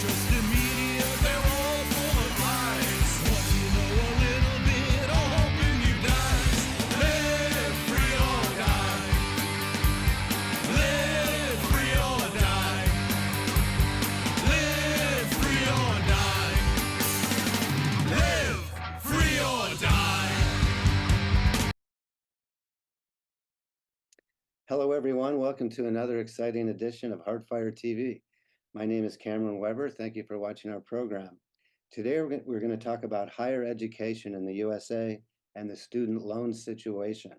Trust the media, they're all full of lies. What do you know a little bit, all hoping you dies. Live free or die. Live free or die. Live free or die. Live free or die. Hello, everyone. Welcome to another exciting edition of Hardfire TV. My name is Cameron Weber. Thank you for watching our program. Today, we're going to talk about higher education in the USA and the student loan situation.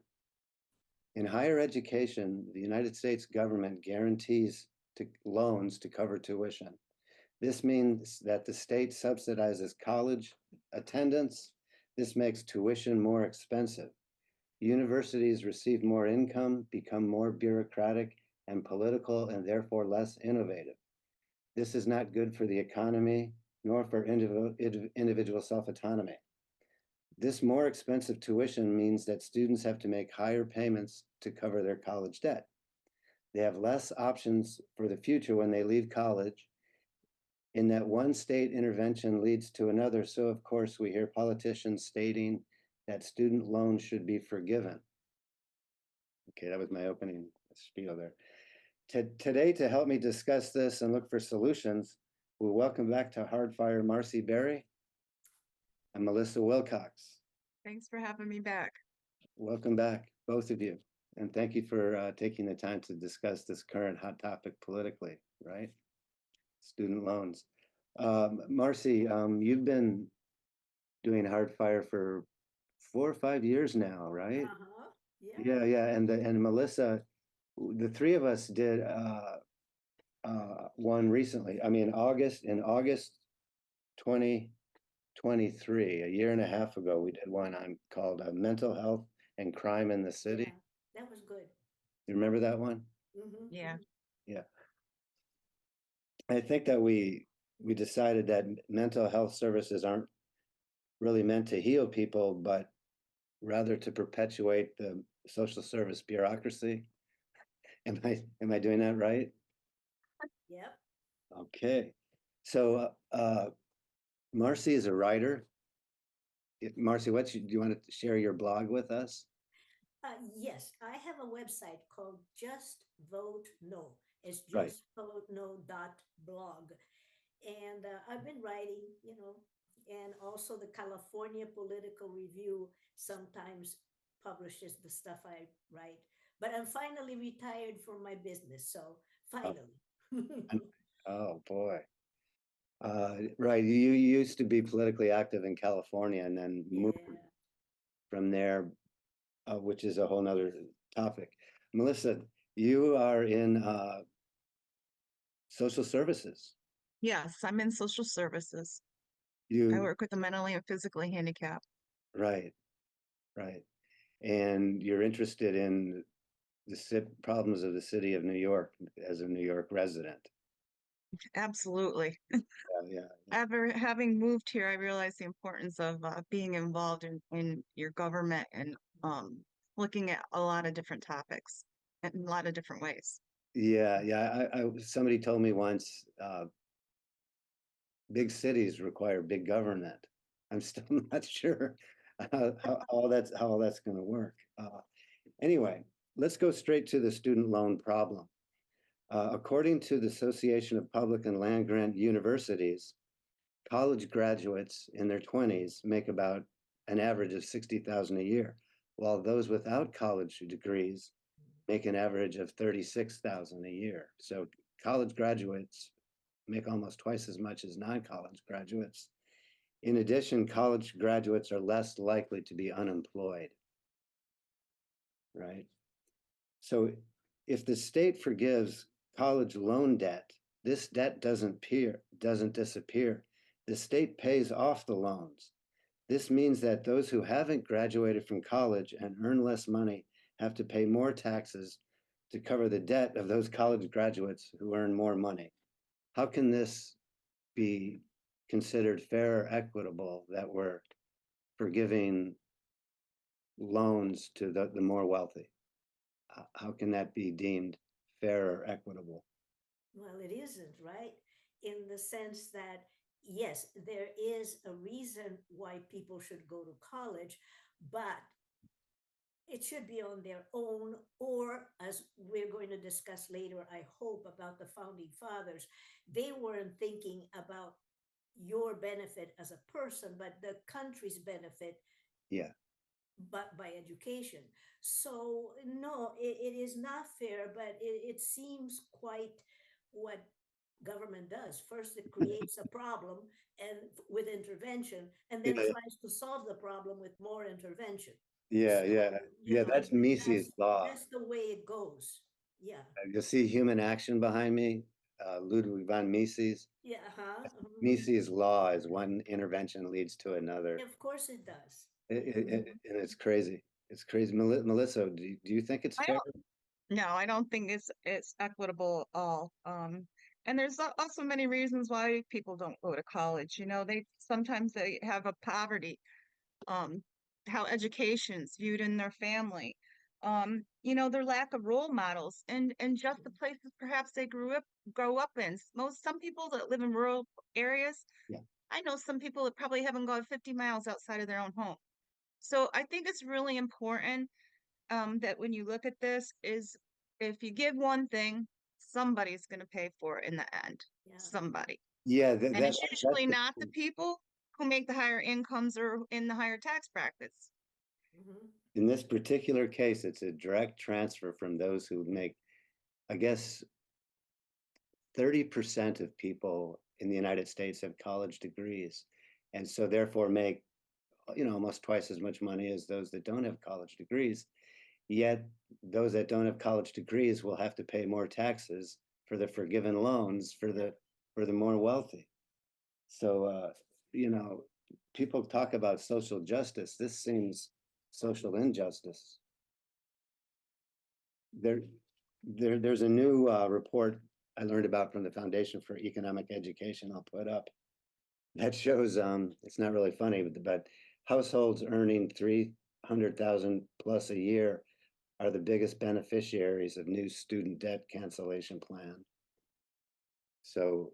In higher education, the United States government guarantees loans to cover tuition. This means that the state subsidizes college attendance. This makes tuition more expensive. Universities receive more income, become more bureaucratic and political, and therefore less innovative. This is not good for the economy, nor for individual self-autonomy. This more expensive tuition means that students have to make higher payments to cover their college debt. They have less options for the future when they leave college, in that one state intervention leads to another. So, of course, we hear politicians stating that student loans should be forgiven. Okay, that was my opening spiel there. Today, to help me discuss this and look for solutions, we welcome back to Hardfire Marcy Berry and Melissa Wilcox. Thanks for having me back. Welcome back, both of you. And thank you for taking the time to discuss this current hot topic politically, right? Student loans. Marcy, you've been doing Hardfire for 4 or 5 years now, right? Yeah. And Melissa, the three of us did one recently. I mean, in August 2023, a year and a half ago, we did one called Mental Health and Crime in the City. Yeah, that was good. You remember that one? Mm-hmm. Yeah. Yeah. I think that we decided that mental health services aren't really meant to heal people, but rather to perpetuate the social service bureaucracy. Am I doing that right? Yep. Okay. So Marcy is a writer. Marcy, do you want to share your blog with us? Yes, I have a website called Just Vote No. It's Right. justvoteno.blog. And I've been writing, and also the California Political Review sometimes publishes the stuff I write. But I'm finally retired from my business, so finally. Oh boy. Right. You used to be politically active in California and then moved Yeah. from there, which is a whole nother topic. Melissa, you are in social services. Yes, I'm in social services. I You work with the mentally and physically handicapped. right, right. And you're interested in the problems of the city of New York as a New York resident. Absolutely. Yeah. Having moved here, I realized the importance of being involved in your government and looking at a lot of different topics in a lot of different ways. Yeah. Somebody told me once, big cities require big government. I'm still not sure how all that's going to work. Anyway, let's go straight to the student loan problem. According to the Association of Public and Land Grant Universities, college graduates in their 20s make about an average of $60,000 a year, while those without college degrees make an average of $36,000 a year. So college graduates make almost twice as much as non-college graduates. In addition, college graduates are less likely to be unemployed, right? So if the state forgives college loan debt, this debt doesn't disappear. The state pays off the loans. This means that those who haven't graduated from college and earn less money have to pay more taxes to cover the debt of those college graduates who earn more money. How can this be considered fair or equitable that we're forgiving loans to the more wealthy? How can that be deemed fair or equitable? Well, it isn't, right? in the sense that, yes, there is a reason why people should go to college, but it should be on their own, or as we're going to discuss later, I hope, about the founding fathers, they weren't thinking about your benefit as a person, but the country's benefit, Yeah. but by education. So no, it is not fair, but it seems quite what government does. First, it creates a problem and with intervention, and then Yeah. tries to solve the problem with more intervention. Yeah. Yeah. So, Yeah. That's Mises law. that's the way it goes. Yeah. You'll see human action behind me, Ludwig von Mises. Yeah. Mises' law is one intervention leads to another. Of course it does. And it's crazy. It's crazy. Melissa, do you think it's I fair? No, I don't think it's equitable at all. And there's also many reasons why people don't go to college. You know, they sometimes they have a poverty, um, how education's viewed in their family, you know, their lack of role models and just the places perhaps they grow up in. Some people that live in rural areas, Yeah. I know some people that probably haven't gone 50 miles outside of their own home. So I think it's really important that when you look at this is if you give one thing, somebody's going to pay for it in the end. Yeah. Somebody. Yeah, And it's that's usually not the people who make the higher incomes or in the higher tax brackets. Mhm. in this particular case, it's a direct transfer from those who make, I guess, 30% of people in the United States have college degrees, and so therefore make, almost twice as much money as those that don't have college degrees. Yet those that don't have college degrees will have to pay more taxes for the forgiven loans for the more wealthy. So people talk about social justice. This seems social injustice. There's a new report I learned about from the Foundation for Economic Education. I'll put up that shows it's not really funny, but households earning 300,000 plus a year are the biggest beneficiaries of new student debt cancellation plan. So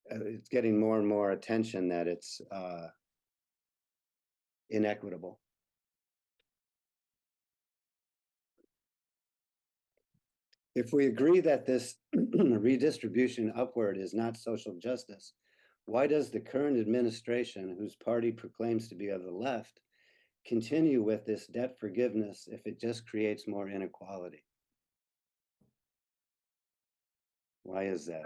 it's getting more and more attention that it's inequitable. If we agree that this redistribution upward is not social justice, why does the current administration, whose party proclaims to be of the left, continue with this debt forgiveness if it just creates more inequality? Why is that?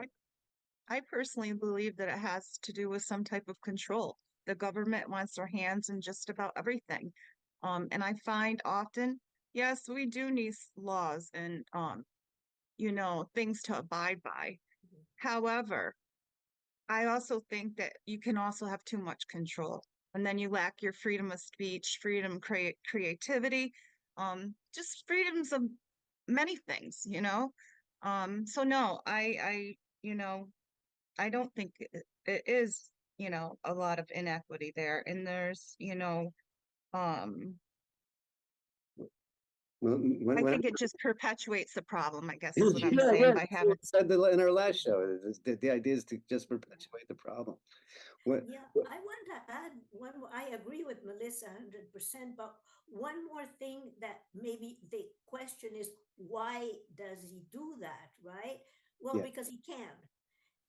I personally believe that it has to do with some type of control. The government wants their hands in just about everything. And I find often, yes, we do need laws and you know, things to abide by. However, I also think that you can also have too much control, and then you lack your freedom of speech, freedom, creativity, just freedoms of many things, you know. So no, you know, I don't think it is, you know, a lot of inequity there, and there's, you know, um, Well, I think it just perpetuates the problem, I guess is what I'm yeah, saying by that's what having. we said in our last show. The idea is to just perpetuate the problem. What, Yeah, I want to add one more. I agree with Melissa 100%, but one more thing that maybe the question is, why does he do that, right? Well, Yeah. because he can.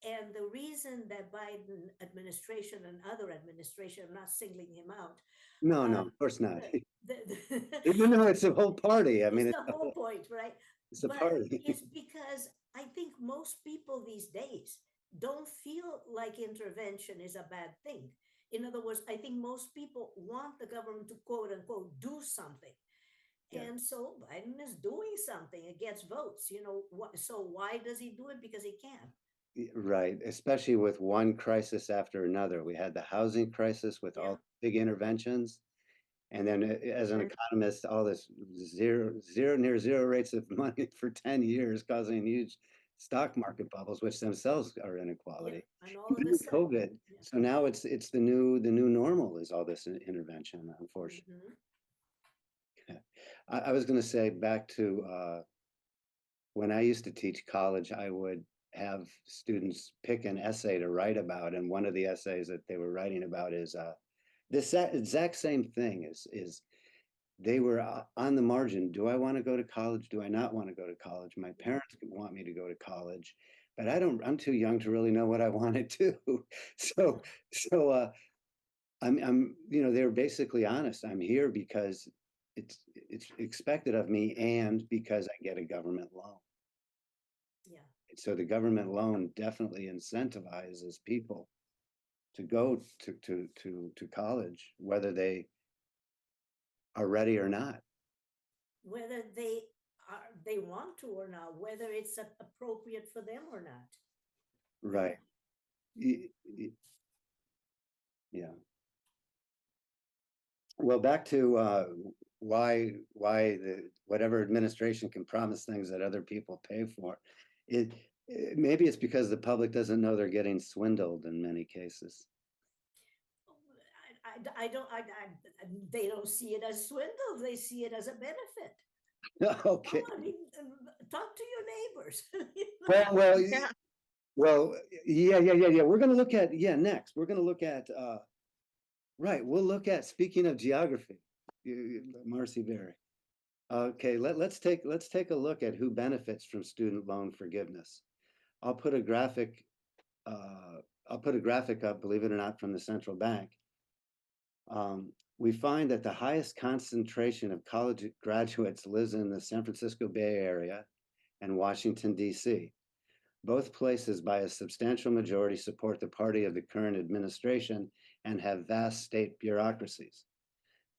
And the reason that Biden administration and other administration, I'm not singling him out, No, uh, of course not. the, Even though it's a whole party. I mean, it's the whole point, right? it's a But party. it's because I think most people these days don't feel like intervention is a bad thing. In other words, I think most people want the government to quote unquote do something. Yeah. And so Biden is doing something. It gets votes, you know. So why does he do it? Because he can. Right, especially with one crisis after another. We had the housing crisis with Yeah. all big interventions. And then as an Right. economist, all this near zero rates of money for 10 years, causing huge stock market bubbles, which themselves are Yeah. inequality. And all And of then a with sudden, COVID. yeah. So now it's the new normal is all this intervention, unfortunately. Mhm. I was going to say back to when I used to teach college, I would have students pick an essay to write about, and one of the essays that they were writing about is this exact same thing. Is they were on the margin. Do I want to go to college? Do I not want to go to college? My parents want me to go to college, but I don't. I'm too young to really know what I want to do. So I'm they're basically honest. I'm here because it's expected of me, and because I get a government loan. Yeah. So the government loan definitely incentivizes people to go to college, whether they are ready or not. Whether they want to or not, whether it's appropriate for them or not. Right. Yeah. Well, back to why the whatever administration can promise things that other people pay for. Maybe it's because the public doesn't know they're getting swindled in many cases. I don't, they don't see it as swindle, they see it as a benefit. Okay. Oh, I mean, talk to your neighbors. Well, Yeah. well, yeah. We're going to look at, next. We're going to look at, right. We'll look at, speaking of geography, Marcy Berry. Okay, let's take a look at who benefits from student loan forgiveness. I'll put a graphic up, believe it or not, from the central bank. We find that the highest concentration of college graduates lives in the San Francisco Bay Area and Washington, D.C. Both places, by a substantial majority, support the party of the current administration and have vast state bureaucracies.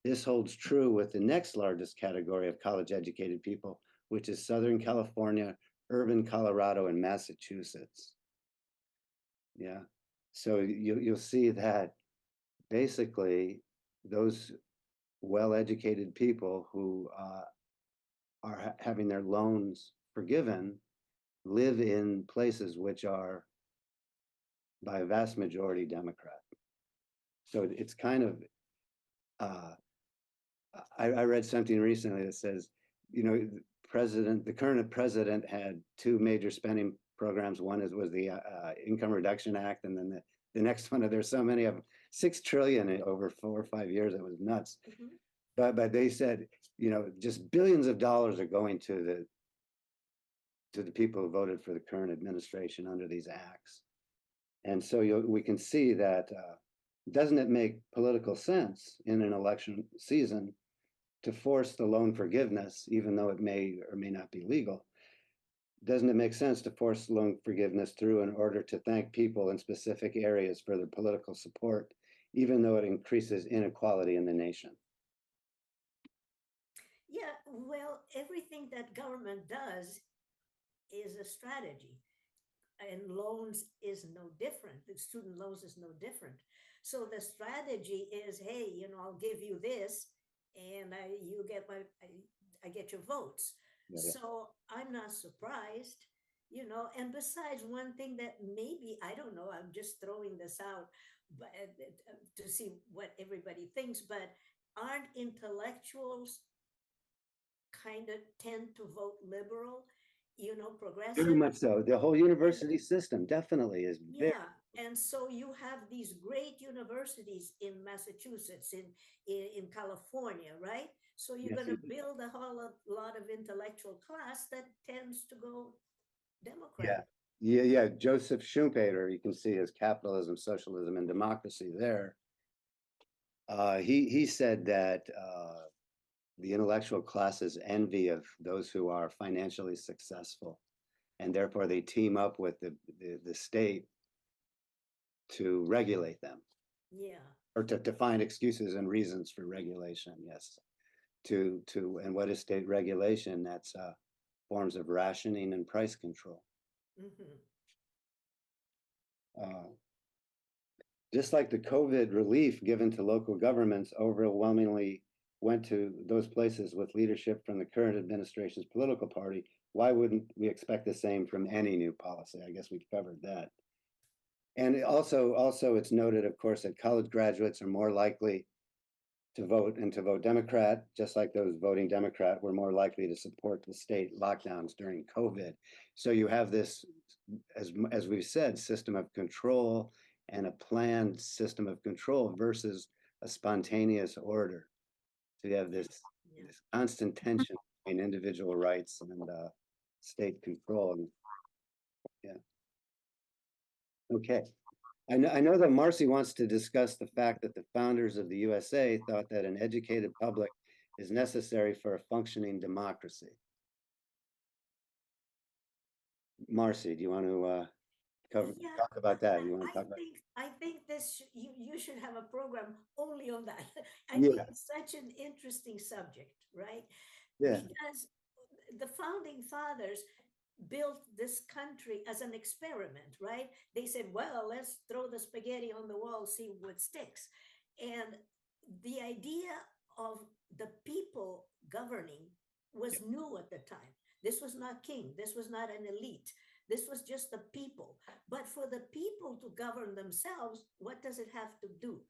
This holds true with the next largest category of college-educated people, which is Southern California, urban Colorado, and Massachusetts. Yeah, so you'll see that basically those well-educated people who are having their loans forgiven live in places which are by a vast majority Democrat. So it's kind of, I read something recently that says, the current president had two major spending programs. One was the Income Reduction Act, and then the next one, there's so many of them, 6 trillion over 4 or 5 years. It was nuts. But they said, just billions of dollars are going to the people who voted for the current administration under these acts. And so we can see that, doesn't it make political sense in an election season to force the loan forgiveness, even though it may or may not be legal? Doesn't it make sense to force loan forgiveness through in order to thank people in specific areas for their political support, even though it increases inequality in the nation? Yeah, well, everything that government does is a strategy, and loans is no different. The student loans is no different. So the strategy is, hey, I'll give you this, and I get your votes. Yeah. So I'm not surprised, And besides, one thing that maybe, I don't know, I'm just throwing this out, but to see what everybody thinks. But aren't intellectuals kind of tend to vote liberal, progressive? Very much so. The whole university system definitely is very. Yeah, and so you have these great universities in Massachusetts, in California, right? So you're Yes, going you to do. build a whole lot of intellectual class that tends to go Yeah. Democrat. Yeah. Joseph Schumpeter, you can see his Capitalism, Socialism, and Democracy there. He said that the intellectual class's envy of those who are financially successful, and therefore they team up with the state to regulate them, Yeah, or to find excuses and reasons for regulation. Yes, and what is state regulation? That's forms of rationing and price control. hmm Just like the COVID relief given to local governments overwhelmingly went to those places with leadership from the current administration's political party, why wouldn't we expect the same from any new policy? I guess we've covered that. And also it's noted, of course, that college graduates are more likely to vote Democrat, just like those voting Democrat were more likely to support the state lockdowns during COVID. So you have this as we've said, system of control and a planned system of control versus a spontaneous order. So you have this Yeah. this constant tension between individual rights and state control. And yeah. Okay. I know that Marcy wants to discuss the fact that the founders of the USA thought that an educated public is necessary for a functioning democracy. Marcy, do you want to Yeah, talk about that? You want to talk about? I think you should have a program only on that. I think Yeah, it's such an interesting subject, right? yeah, Because the founding fathers built this country as an experiment, right? They said, well, let's throw the spaghetti on the wall, see what sticks. And the idea of the people governing was new at the time. This was not king, this was not an elite. This was just the people. But for the people to govern themselves, what does it have to do?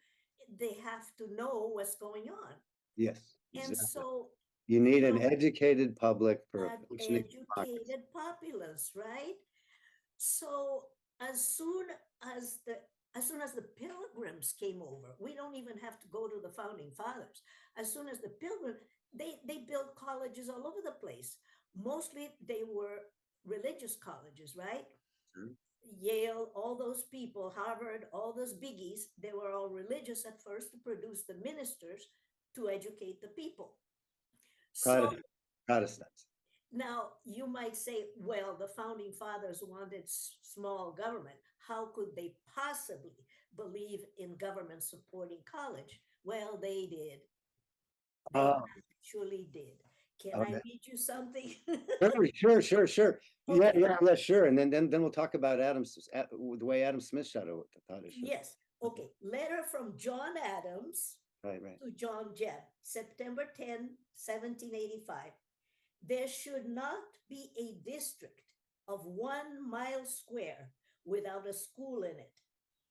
They have to know what's going on. yes, And exactly. so, You need you an know, educated public for a an functioning democracy. educated populace, right? So as soon as the as soon as the pilgrims came over, we don't even have to go to the founding fathers. As soon as the pilgrims, they built colleges all over the place. Mostly they were religious colleges, right? Sure. Yale, all those people, Harvard, all those biggies, they were all religious at first to produce the ministers to educate the people. So Protestant, Protestants. now you might say, well, the founding fathers wanted small government. How could they possibly believe in government supporting college? Well, they did. They Oh, actually did. Can I okay. read you something? Sure. Yeah, Okay. yeah, sure. And then we'll talk about the way Adam Smith thought it should. Yes. Okay. Letter from John Adams Right. to John Jebb, September 10, 1785. There should not be a district of 1 mile square without a school in it,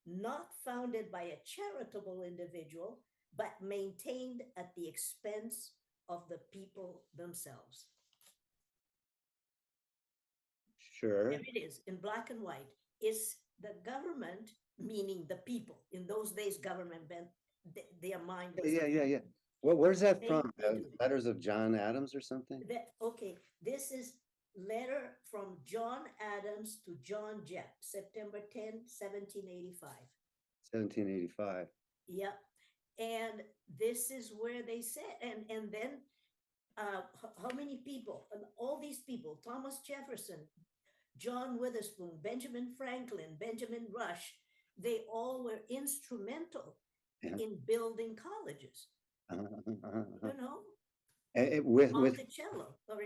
not founded by a charitable individual, but maintained at the expense of the people themselves. Sure. There it is in black and white. Is the government, meaning the people? In those days, government meant their mind was Yeah. Well, where's that from? they do. Letters of John Adams or something? Okay, this is letter from John Adams to John Jebb, September 10, 1785. 1785. Yep. And this is where they said, and then how many people? And all these people, Thomas Jefferson, John Witherspoon, Benjamin Franklin, Benjamin Rush, they all were instrumental Yeah. in building colleges. You know, With Monticello, or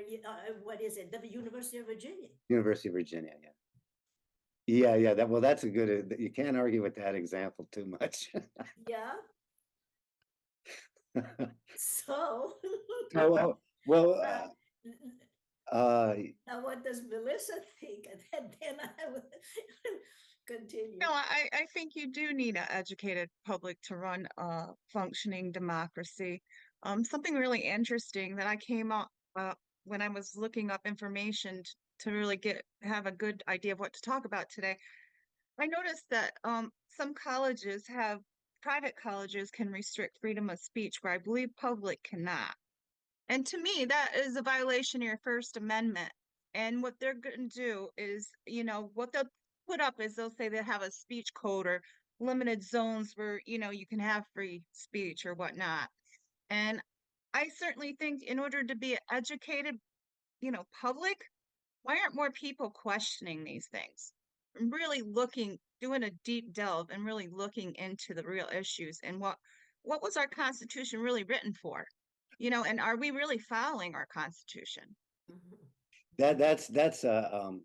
what is it? The University of Virginia. University of Virginia, yeah. That's a good. You can't argue with that example too much. Yeah. So, So, well, now what does Melissa think? And then I will continue. No, I think you do need an educated public to run a functioning democracy. Something really interesting that I came up when I was looking up information to really have a good idea of what to talk about today. I noticed that some private colleges can restrict freedom of speech, where I believe public cannot. And to me, that is a violation of your First Amendment. And what they're going to do is, what they'll put up is they'll say they have a speech code or limited zones where, you can have free speech or whatnot. And I certainly think in order to be an educated, public, why aren't more people questioning these things? Really doing a deep delve and really looking into the real issues and what was our Constitution really written for? And are we really following our Constitution? Mhm. that's a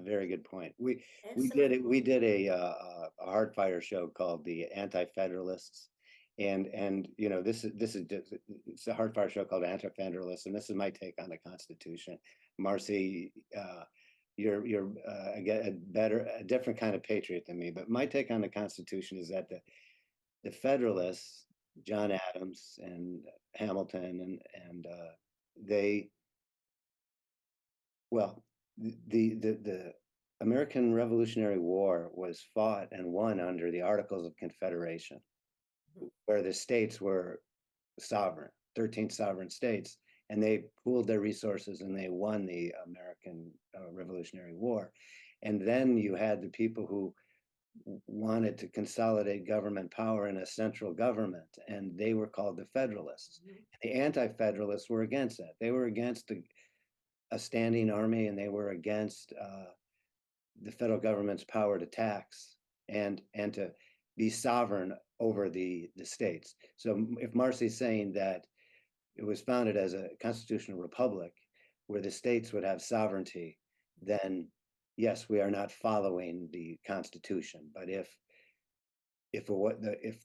very good point. We Excellent. did a Hardfire show called the Anti-Federalists, and this is just, it's a Hardfire show called Anti-Federalists, and this is my take on the Constitution. Marcy, you're again a different kind of patriot than me, but my take on the Constitution is that the Federalists, John Adams and Hamilton, and they, well, the American Revolutionary War was fought and won under the Articles of Confederation, where the states were sovereign, 13 sovereign states, and they pooled their resources and they won the American Revolutionary War. And then you had the people who wanted to consolidate government power in a central government, and they were called the Federalists. The Anti-Federalists were against that. They were against a standing army, and they were against the federal government's power to tax and to be sovereign over the states. So if Marcy's saying that it was founded as a constitutional republic where the states would have sovereignty, then yes, we are not following the Constitution. But if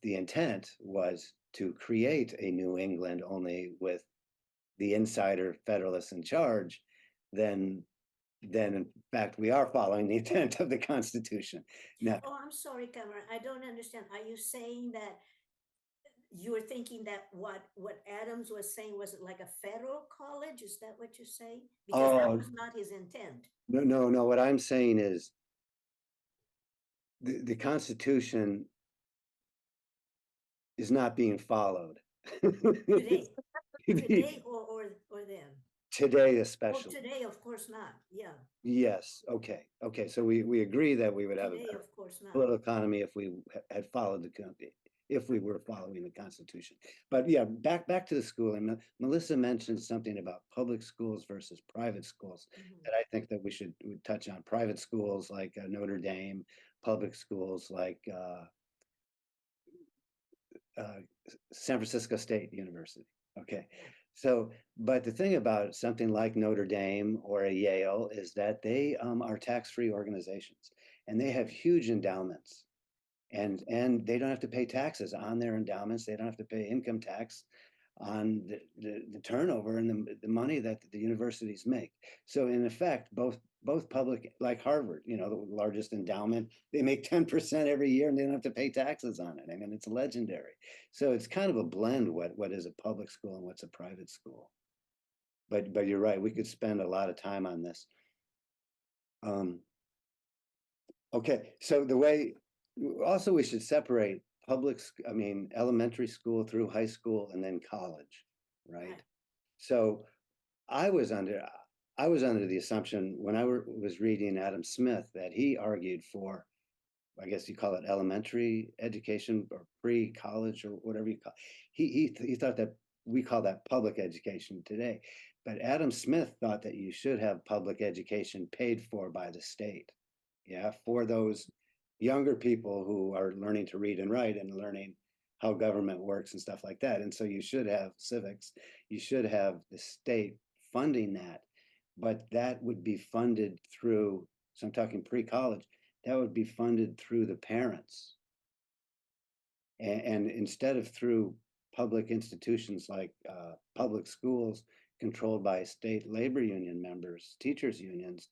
the intent was to create a New England only with the insider Federalists in charge, then in fact we are following the intent of the Constitution. Now, Oh, I'm sorry, Cameron, I don't understand. Are you saying that you were thinking that what Adams was saying was like a federal college? Is that what you're saying? Because that oh was not his intent. no, what I'm saying is the Constitution is not being followed. Today, today or then? Today Well, especially. today, of course not. Yeah, Yes, okay. So we agree that we would have a today, better of course not. political economy if we had followed if we were following the Constitution. But yeah, back to the schooling. Melissa mentioned something about public schools versus private schools that I think that we should touch on. Private schools like Notre Dame, public schools like San Francisco State University. Okay. So, but the thing about something like Notre Dame or a Yale is that they are tax-free organizations, and they have huge endowments, and they don't have to pay taxes on their endowments. They don't have to pay income tax on the turnover and the money that the universities make. So in effect, both public, like Harvard, the largest endowment, they make 10% every year and they don't have to pay taxes on it. I mean, it's legendary. So it's kind of a blend, what is a public school and what's a private school. But you're right, we could spend a lot of time on this. Okay, so also we should separate elementary school through high school and then college, right? So I was under the assumption when I was reading Adam Smith that he argued for, I guess you call it elementary education or pre-college or whatever you call it. He thought that we call that public education today. But Adam Smith thought that you should have public education paid for by the state. Yeah, for those younger people who are learning to read and write and learning how government works and stuff like that. And so you should have civics, you should have the state funding that, but that would be funded through, so I'm talking pre-college, that would be funded through the parents. And instead of through public institutions like public schools controlled by state labor union members, teachers unions,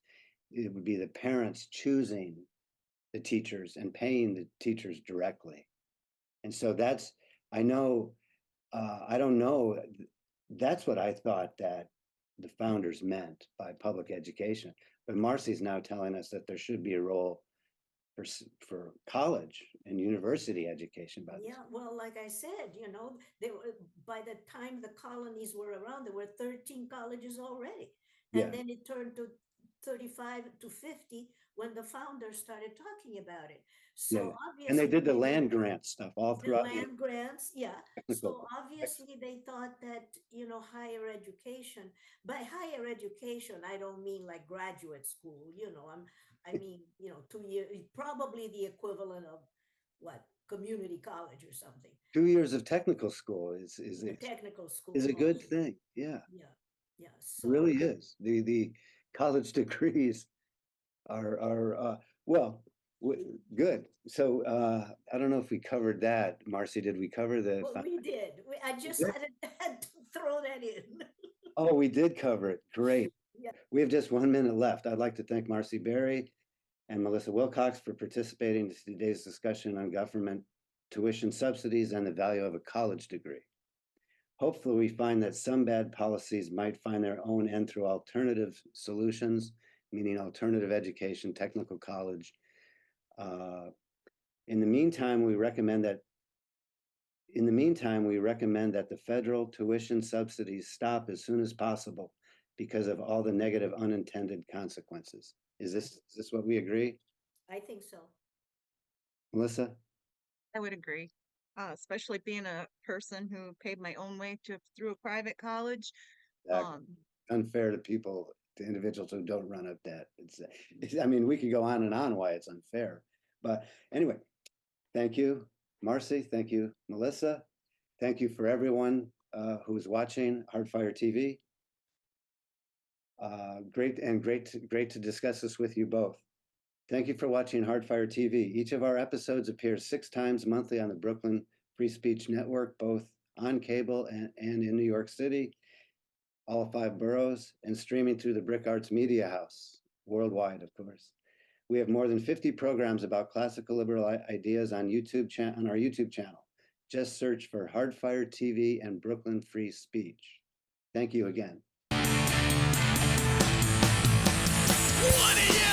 it would be the parents choosing the teachers and paying the teachers directly. And so I don't know, that's what I thought that the founders meant by public education. But Marcy's now telling us that there should be a role for college and university education. Yeah, well, like I said, they were, by the time the colonies were around, there were 13 colleges already. And then it turned to 35 to 50 when the founders started talking about it. So obviously, and they did the land grant stuff all throughout the land grants, yeah. technical. So obviously they thought that, higher education, by higher education, I don't mean like graduate school, I mean, 2 years, probably the equivalent of what, community college or something. 2 years of technical school is A technical school is a good thing. Yeah. Yeah. So, it really is. The college degrees are well, good. So I don't know if we covered that. Marcy, did we cover the? Well, we did. I just had to throw that in. Oh, we did cover it. Great. Yeah. We have just 1 minute left. I'd like to thank Marcy Berry and Melissa Wilcox for participating in today's discussion on government tuition subsidies and the value of a college degree. Hopefully we find that some bad policies might find their own end through alternative solutions, meaning alternative education, technical college. In the meantime, we recommend that the federal tuition subsidies stop as soon as possible because of all the negative unintended consequences. Is this what we agree? I think so. Melissa? I would agree. Especially being a person who paid my own way through a private college. Exactly. Um, Unfair to people, to individuals who don't run up debt. I mean, we could go on and on why it's unfair. But anyway, thank you, Marcy. Thank you, Melissa. Thank you for everyone who's watching Hardfire TV. Great to discuss this with you both. Thank you for watching Hardfire TV. Each of our episodes appears 6 times monthly on the Brooklyn Free Speech Network, both on cable and in New York City, all 5 boroughs, and streaming through the BRIC Arts Media House, worldwide, of course. We have more than 50 programs about classical liberal ideas on our YouTube channel. Just search for Hardfire TV and Brooklyn Free Speech. Thank you again. What do you